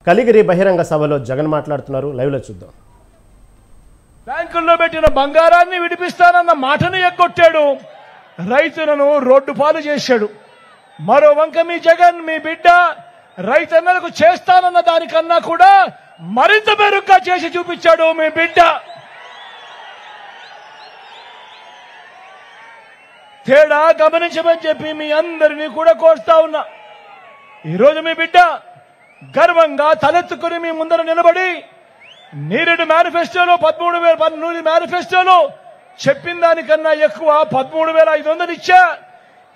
కలిగిరి బహిరంగ సభలో జగన్ మాట్లాడుతున్నారు. లైవ్లో చూద్దాం. బ్యాంకుల్లో పెట్టిన బంగారాన్ని విడిపిస్తానన్న మాటను ఎగ్గొట్టాడు, రైతులను రోడ్డు పాలు చేశాడు. మరో వంక మీ జగన్, మీ బిడ్డ రైతన్నలకు చేస్తానన్న దానికన్నా కూడా మరింత మెరుగ్గా చేసి చూపించాడు మీ బిడ్డ. తేడా గమనించమని చెప్పి మీ అందరినీ కూడా కోరుతా ఉన్నా. ఈరోజు మీ బిడ్డ గర్వంగా తలెత్తుకుని మీ ముందర నిలబడి నీరెడ్డి మేనిఫెస్టోలో 13,000 మేనిఫెస్టోలో చెప్పిన దానికన్నా ఎక్కువ 13,500 ఇచ్చా.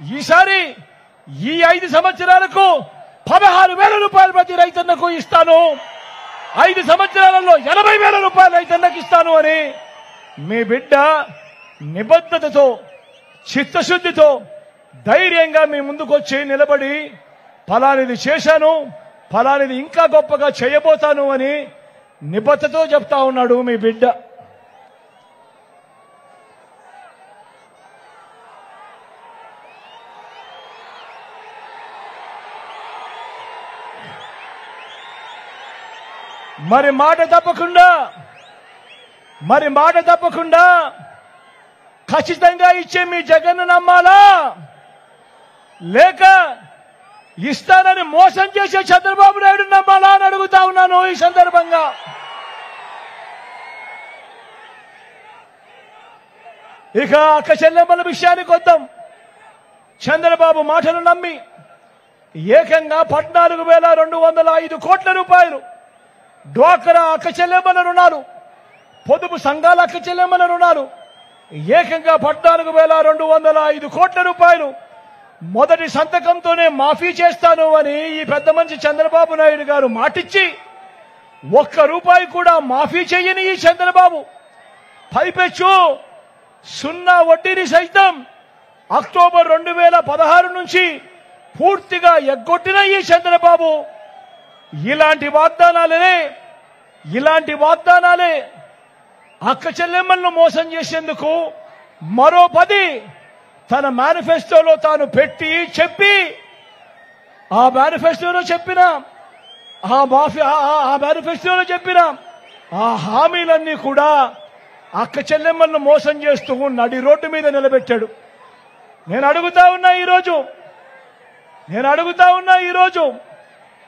ఈసారి ఈ 5 సంవత్సరాలకు 16,000 రూపాయలు ప్రతి రైతన్నకు ఇస్తాను, 5 సంవత్సరాలలో 80,000 రూపాయలు రైతన్నకు ఇస్తాను అని మీ బిడ్డ నిబద్ధతతో, చిత్తశుద్ధితో, ధైర్యంగా మీ ముందుకొచ్చి నిలబడి ఫలానిది చేశాను, ఫలానిది ఇంకా గొప్పగా చేయబోతాను అని నిబద్ధతతో చెప్తా ఉన్నాడు మీ బిడ్డ. మరి మాట తప్పకుండా ఖచ్చితంగా ఇచ్చే మీ జగన్ నమ్మాలా, లేక ఇస్తానని మోసం చేసే చంద్రబాబు నాయుడు నమ్మాలా అని అడుగుతా ఉన్నాను ఈ సందర్భంగా. ఇక అక్క చెల్లెమ్మల విషయానికి వద్దాం. చంద్రబాబు మాటలు నమ్మి ఏకంగా 14,205 కోట్ల రూపాయలు డ్వాక్రా అక్క చెల్లెమ్మల రుణాలు, పొదుపు సంఘాల అక్క చెల్లెమ్మల రుణాలు ఏకంగా 14,205 కోట్ల రూపాయలు మొదటి సంతకంతోనే మాఫీ చేస్తాను అని ఈ పెద్ద మనిషి చంద్రబాబు నాయుడు గారు మాటిచ్చి ₹1 కూడా మాఫీ చేయని ఈ చంద్రబాబు పైపెచ్చు 0 వడ్డీని సైతం అక్టోబర్ 2016 నుంచి పూర్తిగా ఎగ్గొట్టిన ఈ చంద్రబాబు ఇలాంటి వాగ్దానాలే అక్క చెల్లెమ్మలను మోసం చేసేందుకు మరో 10 తన మేనిఫెస్టోలో తాను పెట్టి చెప్పి ఆ మేనిఫెస్టోలో చెప్పిన ఆ హామీలన్నీ కూడా అక్క చెల్లెమ్మలను మోసం చేస్తూ నడి రోడ్డు మీద నిలబెట్టాడు. నేను అడుగుతా ఉన్నా ఈరోజు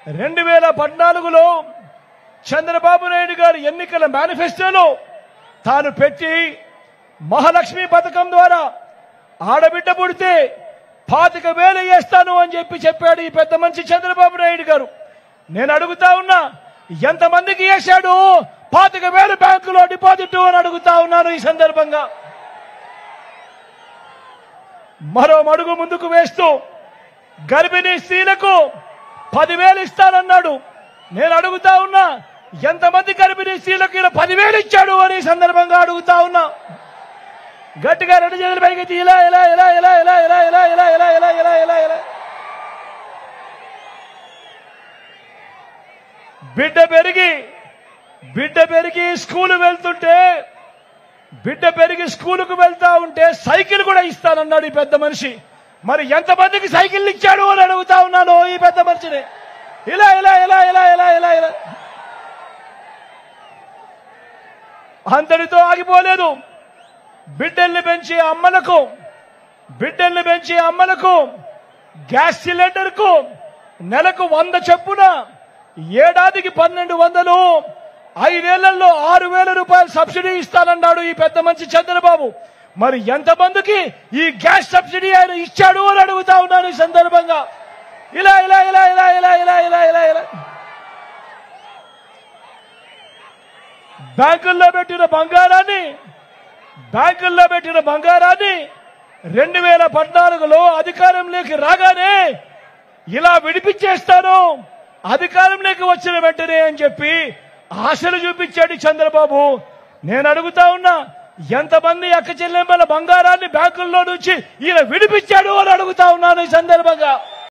2014లో చంద్రబాబు నాయుడు గారు ఎన్నికల మేనిఫెస్టోలో తాను పెట్టి మహాలక్ష్మి పథకం ద్వారా ఆడబిడ్డ పుడితే 25,000 వేస్తాను అని చెప్పాడు ఈ పెద్ద మనిషి చంద్రబాబు నాయుడు గారు. నేను అడుగుతా ఉన్నా, ఎంతమందికి వేశాడు 25,000 బ్యాంకులో డిపాజిట్ అని అడుగుతా ఉన్నాను ఈ సందర్భంగా. మరో మడుగు ముందుకు వేస్తూ గర్భిణీ స్త్రీలకు 10,000 ఇస్తానన్నాడు. నేను అడుగుతా ఉన్నా, ఎంతమంది గర్భిణీ స్త్రీలకు ఇలా 10,000 ఇచ్చాడు అని ఈ సందర్భంగా అడుగుతా ఉన్నా. గట్టిగా 2 చేతులు పైకి ఇలా ఇలా ఇలా ఇలా ఇలా ఇలా ఇలా ఇలా ఇలా ఇలా ఇలా ఇలా ఇలా బిడ్డ పెరిగి స్కూలుకు వెళ్తా ఉంటే సైకిల్ కూడా ఇస్తానన్నాడు ఈ పెద్ద మనిషి. మరి ఎంతమందికి సైకిల్ ఇచ్చాడు అని అడుగుతా ఉన్నాను ఈ పెద్ద మనిషిని. ఇలా ఇలా ఇలా ఇలా ఇలా ఇలా ఇలా అంతటితో ఆగిపోలేదు. బిడ్డల్ని పెంచే అమ్మలకు గ్యాస్ సిలిండర్కు నెలకు 100 చొప్పున ఏడాదికి 1,200, 5 ఏళ్లలో 6,000 రూపాయలు సబ్సిడీ ఇస్తానన్నాడు ఈ పెద్ద మనిషి చంద్రబాబు. మరి ఎంతమందికి ఈ గ్యాస్ సబ్సిడీ ఆయన ఇచ్చాడు అని అడుగుతా ఉన్నాను ఈ సందర్భంగా. ఇలా ఇలా ఇలా ఇలా ఇలా ఇలా ఇలా ఇలా ఇలా బ్యాంకుల్లో పెట్టిన బంగారాన్ని 2014లో అధికారంలోకి రాగానే ఇలా విడిపించేస్తాను అధికారంలోకి వచ్చిన వెంటనే అని చెప్పి ఆశలు చూపించాడు చంద్రబాబు. నేను అడుగుతా ఉన్నా, ఎంతమంది అక్క చెల్లెమ్మల బంగారాన్ని బ్యాంకుల్లో నుంచి ఇలా విడిపించాడు అని అడుగుతా ఉన్నాను ఈ సందర్భంగా.